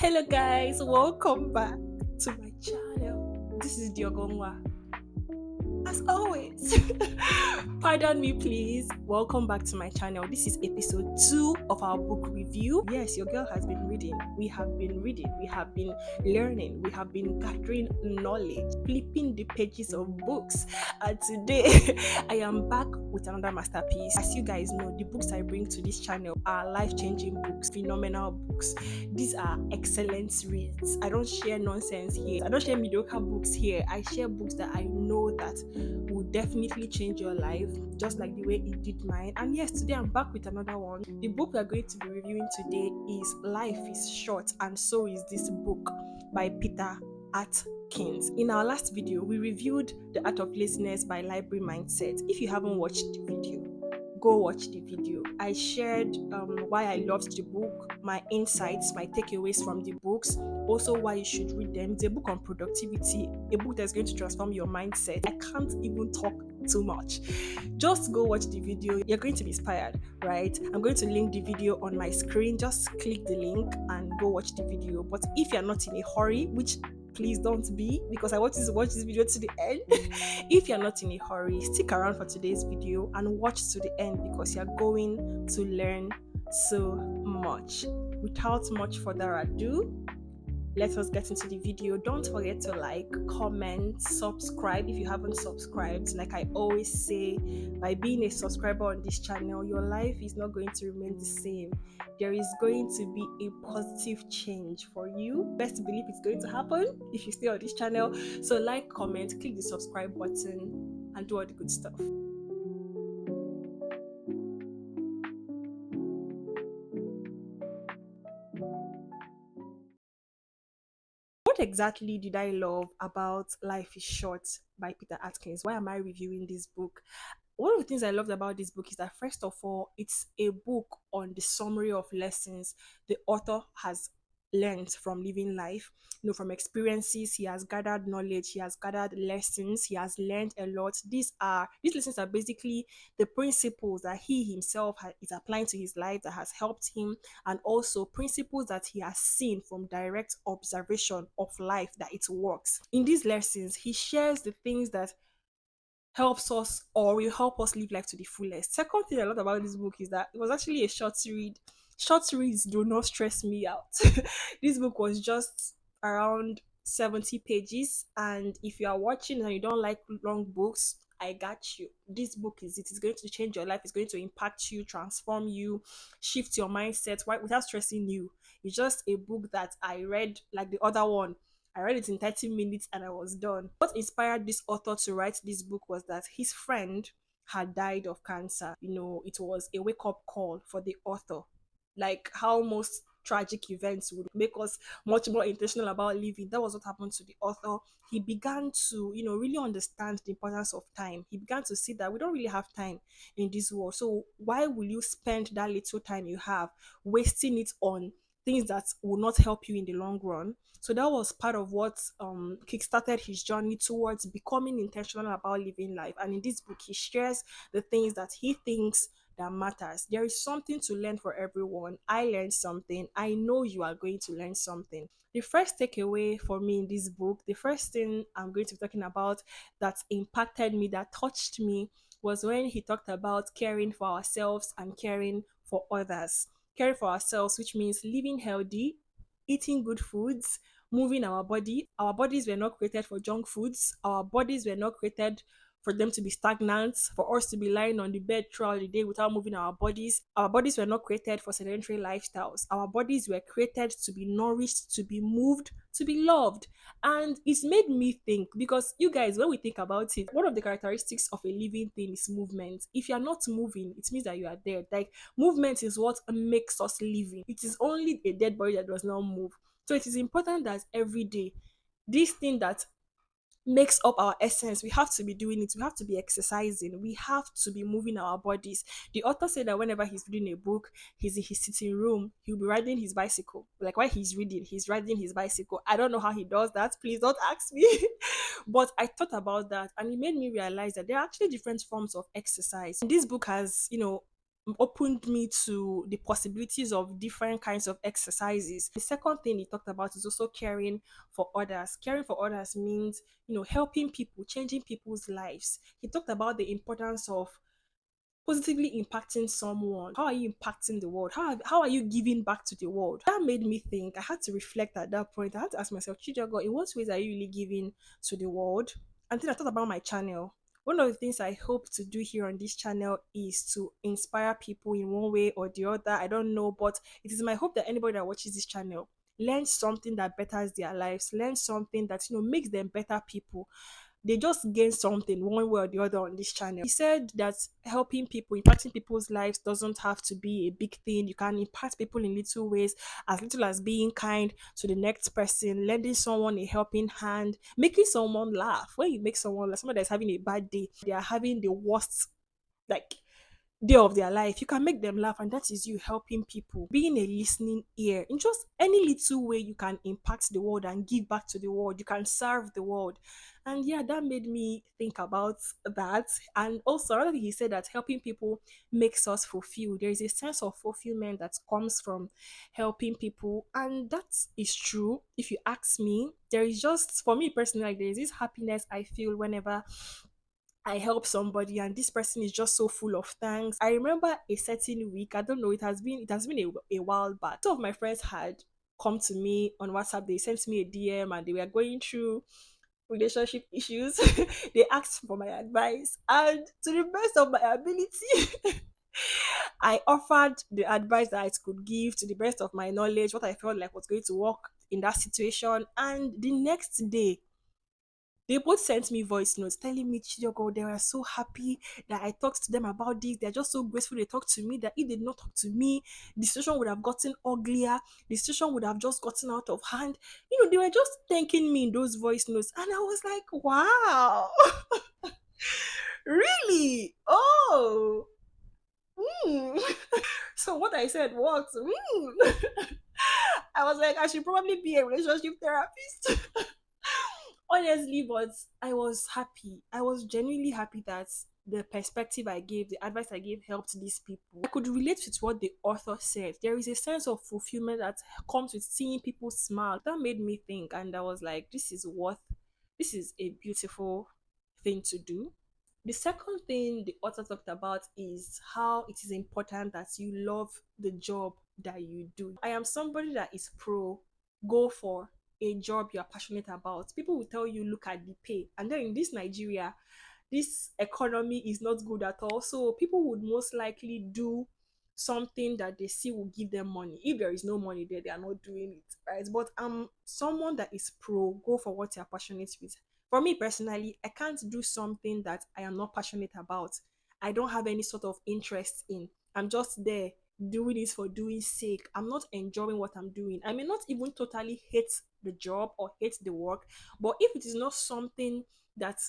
Hello guys, welcome back to my channel. This is Diogongwa. As always, pardon me, please. Welcome back to my channel. This is episode 2 of our book review. Yes, your girl has been reading. We have been reading. We have been learning. We have been gathering knowledge, flipping the pages of books. And today, I am back with another masterpiece. As you guys know, the books I bring to this channel are life-changing books, phenomenal books. These are excellent reads. I don't share nonsense here. I don't share mediocre books here. I share books that I know that will definitely change your life, just like the way it did mine. And yes, today I'm back with another one. The book we're going to be reviewing today is Life is Short and So Is This Book by Peter Atkins. In our last video, we reviewed The Art of Laziness by Library Mindset. If you haven't watched the video, go watch the video. I shared why I loved the book, my insights, my takeaways from the books, also why you should read them. It's a book on productivity, a book that's going to transform your mindset. I can't even talk too much. Just go watch the video. You're going to be inspired, right? I'm going to link the video on my screen. Just click the link and go watch the video. But if you're not in a hurry, which please don't be, because I want you to watch this video to the end. If you're not in a hurry, stick around for today's video and watch to the end because you're going to learn so much. Without much further ado, let us get into the video. Don't forget to like, comment, subscribe if you haven't subscribed. Like I always say, by being a subscriber on this channel, your life is not going to remain the same. There is going to be a positive change for you. Best believe it's going to happen if you stay on this channel. So like, comment, click the subscribe button and do all the good stuff. What exactly did I love about Life is Short by Peter Atkins? Why am I reviewing this book? One of the things I loved about this book is that, first of all, it's a book on the summary of lessons the author has learned from living life, from experiences. He has gathered knowledge, he has gathered lessons, he has learned a lot. These lessons are basically the principles that he himself is applying to his life that has helped him, and also principles that he has seen from direct observation of life that it works. In these lessons, he shares the things that helps us or will help us live life to the fullest. Second thing I love about this book is that it was actually a short read. Short reads do not stress me out. This book was just around 70 pages, and if you are watching and you don't like long books, I got you. This book is it is going to change your life. It's going to impact you, transform you, shift your mindset without stressing you. It's just a book that I read like the other one. I read it in 30 minutes and I was done. What inspired this author to write this book was that his friend had died of cancer. It was a wake up call for the author. Like how most tragic events would make us much more intentional about living. That was what happened to the author. He began to, really understand the importance of time. He began to see that we don't really have time in this world. So why will you spend that little time you have wasting it on things that will not help you in the long run? So that was part of what kickstarted his journey towards becoming intentional about living life. And in this book, he shares the things that he thinks that matters. There is something to learn for everyone. I learned something. I know you are going to learn something. The first takeaway for me in this book, the first thing I'm going to be talking about that impacted me, that touched me, was when he talked about caring for ourselves and caring for others. Caring for ourselves, which means living healthy, eating good foods, moving our body. Our bodies were not created for junk foods. Our bodies were not created for them to be stagnant, for us to be lying on the bed throughout the day without moving our bodies. Our bodies were not created for sedentary lifestyles. Our bodies were created to be nourished, to be moved, to be loved. And it's made me think, because you guys, when we think about it, one of the characteristics of a living thing is movement. If you're not moving, it means that you are dead. Like, movement is what makes us living. It is only a dead body that does not move. So it is important that every day, this thing that makes up our essence, we have to be doing it. We have to be exercising. We have to be moving our bodies. The author said that whenever he's reading a book, he's in his sitting room, he'll be riding his bicycle. Like while he's reading, he's riding his bicycle. I don't know how he does that. Please don't ask me. But I thought about that and it made me realize that there are actually different forms of exercise. This book has, opened me to the possibilities of different kinds of exercises. The second thing he talked about is also caring for others. Caring for others means, helping people, changing people's lives. He talked about the importance of positively impacting someone. How are you impacting the world? How are you giving back to the world? That made me think. I had to reflect at that point. I had to ask myself, Chijago, in what ways are you really giving to the world? And then I thought about my channel. One of the things I hope to do here on this channel is to inspire people in one way or the other. I don't know, but it is my hope that anybody that watches this channel learns something that betters their lives, learns something that makes them better people. They just gain something one way or the other on this channel. He said that helping people, impacting people's lives doesn't have to be a big thing. You can impact people in little ways, as little as being kind to the next person, lending someone a helping hand, making someone laugh. When you make someone laugh, someone that's having a bad day, they are having the worst, like, day of their life, you can make them laugh, and that is you helping people, being a listening ear in just any little way. You can impact the world and give back to the world. You can serve the world. And yeah, that made me think about that. And also another thing, he said that helping people makes us fulfilled. There is a sense of fulfillment that comes from helping people, and that is true. If you ask me, there is just, for me personally, like, there is this happiness I feel whenever I help somebody and this person is just so full of thanks. I remember a certain week, I don't know, it has been a while back. Some of my friends had come to me on WhatsApp, they sent me a DM and they were going through relationship issues. They asked for my advice, and to the best of my ability, I offered the advice that I could give to the best of my knowledge, what I felt like was going to work in that situation. And the next day, they both sent me voice notes telling me, Chiyogo, they were so happy that I talked to them about this. They're just so grateful they talked to me, that if they did not talk to me, the situation would have gotten uglier. The situation would have just gotten out of hand. They were just thanking me in those voice notes. And I was like, wow, really? Oh, mm. So what I said works. I was like, I should probably be a relationship therapist. Honestly, but I was happy. I was genuinely happy that the perspective I gave, the advice I gave helped these people. I could relate with what the author said. There is a sense of fulfillment that comes with seeing people smile. That made me think, and I was like, this is a beautiful thing to do. The second thing the author talked about is how it is important that you love the job that you do. I am somebody that is pro go for a job you're passionate about. People will tell you, look at the pay. And then in this Nigeria, this economy is not good at all. So people would most likely do something that they see will give them money. If there is no money there, they are not doing it, right? But I'm someone that is pro go for what you're passionate with. For me personally, I can't do something that I am not passionate about. I don't have any sort of interest in. I'm just there doing it for doing sake. I'm not enjoying what I'm doing. I may not even totally hate the job or hate the work, but if it is not something that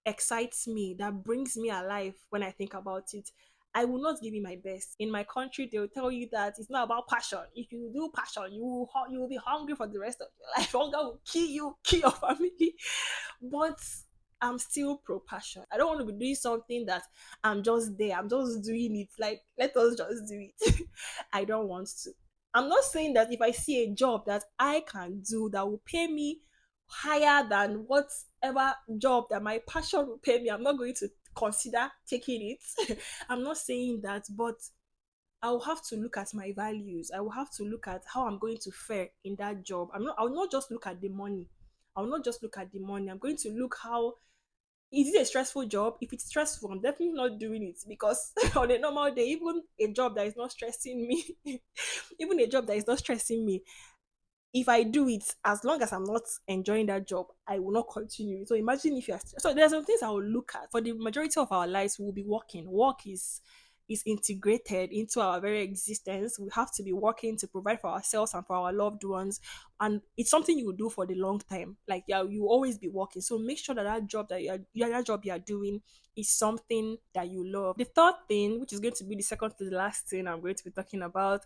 excites me, that brings me alive when I think about it, I will not give it my best. In my country, they'll tell you that it's not about passion. If you do passion, you will be hungry for the rest of your life. Hunger will kill you, kill your family. But I'm still pro passion. I don't want to be doing something that I'm just there. I'm just doing it. Like, let us just do it. I don't want to. I'm not saying that if I see a job that I can do that will pay me higher than whatever job that my passion will pay me, I'm not going to consider taking it. I'm not saying that, but I will have to look at my values. I will have to look at how I'm going to fare in that job. I will not just look at the money. I will not just look at the money. I'm going to look how, is it a stressful job? If it's stressful, I'm definitely not doing it, because on a normal day, even a job that is not stressing me, even a job that is not stressing me, if I do it, as long as I'm not enjoying that job, I will not continue. So imagine if you're, so there's some things I will look at. For the majority of our lives, we will be working. Work is integrated into our very existence. We have to be working to provide for ourselves and for our loved ones, and it's something you will do for the long time. Like, yeah, you will always be working. So make sure that that job that that job you are doing is something that you love. The third thing, which is going to be the second to the last thing I'm going to be talking about,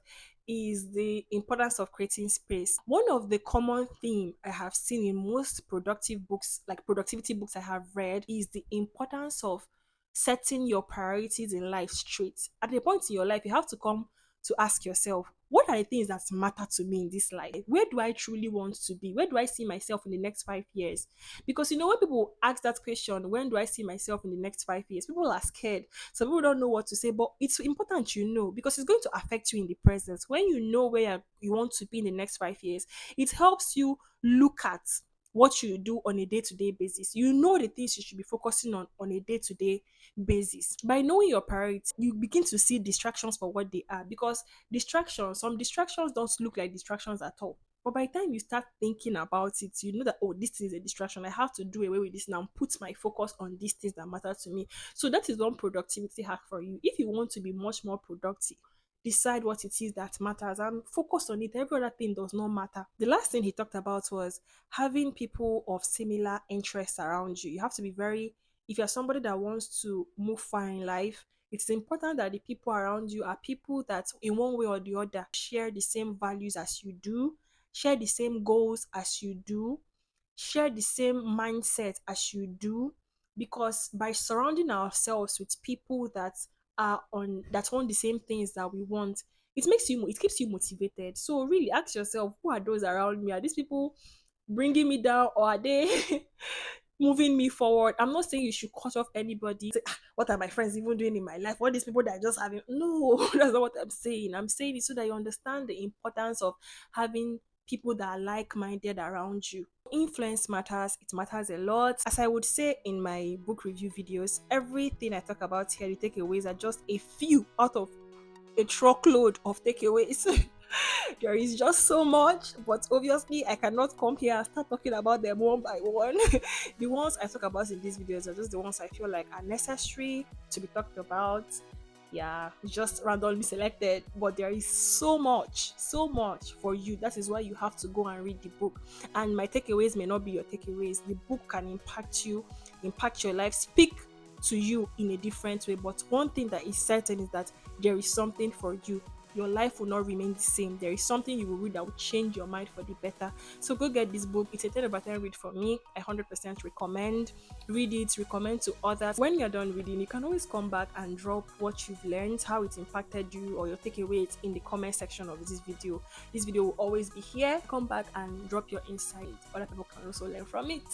is the importance of creating space. One of the common theme I have seen in most productive books, like productivity books I have read, is the importance of setting your priorities in life straight. At a point in your life, you have to come to ask yourself, what are the things that matter to me in this life? Where do I truly want to be? Where do I see myself in the next 5 years? Because when people ask that question, when do I see myself in the next 5 years? People are scared. Some people don't know what to say, but it's important because it's going to affect you in the present. When you know where you want to be in the next 5 years, it helps you look at what you do on a day-to-day basis. You know the things you should be focusing on a day-to-day basis. By knowing your priorities, you begin to see distractions for what they are, because some distractions don't look like distractions at all. But by the time you start thinking about it, you know that, oh, this is a distraction. I have to do away with this now and put my focus on these things that matter to me. So that is one productivity hack for you. If you want to be much more productive, decide what it is that matters and focus on it. Every other thing does not matter. The last thing he talked about was having people of similar interests around you. You have to be very, if you're somebody that wants to move far in life, it's important that the people around you are people that, in one way or the other, share the same values as you do, share the same goals as you do, share the same mindset as you do. Because by surrounding ourselves with people that want the same things that we want, it keeps you motivated. So really ask yourself, who are those around me? Are these people bringing me down, or are they moving me forward? I'm not saying you should cut off anybody. Say, "Ah, what are my friends even doing in my life? What these people that are just having?" No, that's not what I'm saying. I'm saying it so that you understand the importance of having people that are like-minded around you. Influence matters. It matters a lot. As I would say in my book review videos, everything I talk about here, the takeaways are just a few out of a truckload of takeaways. There is just so much, but obviously I cannot come here and start talking about them one by one. The ones I talk about in these videos are just the ones I feel like are necessary to be talked about. Yeah, just randomly selected, but there is so much for you. That is why you have to go and read the book. And my takeaways may not be your takeaways. The book can impact you, impact your life, speak to you in a different way. But one thing that is certain is that there is something for you. Your life will not remain the same. There is something you will read that will change your mind for the better. So go get this book. It's a 10 over 10 read for me. I 100% recommend. Read it, recommend to others. When you're done reading, you can always come back and drop what you've learned, how it impacted you, or your takeaways in the comment section of this video. This video will always be here. Come back and drop your insight. Other people can also learn from it.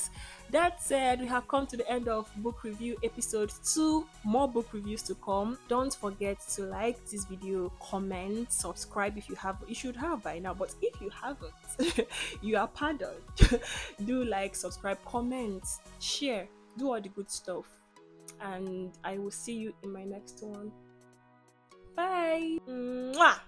That said, we have come to the end of book review episode 2. More book reviews to come. Don't forget to like this video, comment, subscribe if you have. You should have by now, but if you haven't, you are pardoned. Do like, subscribe, comment, share, do all the good stuff. And I will see you in my next one. Bye. Mwah!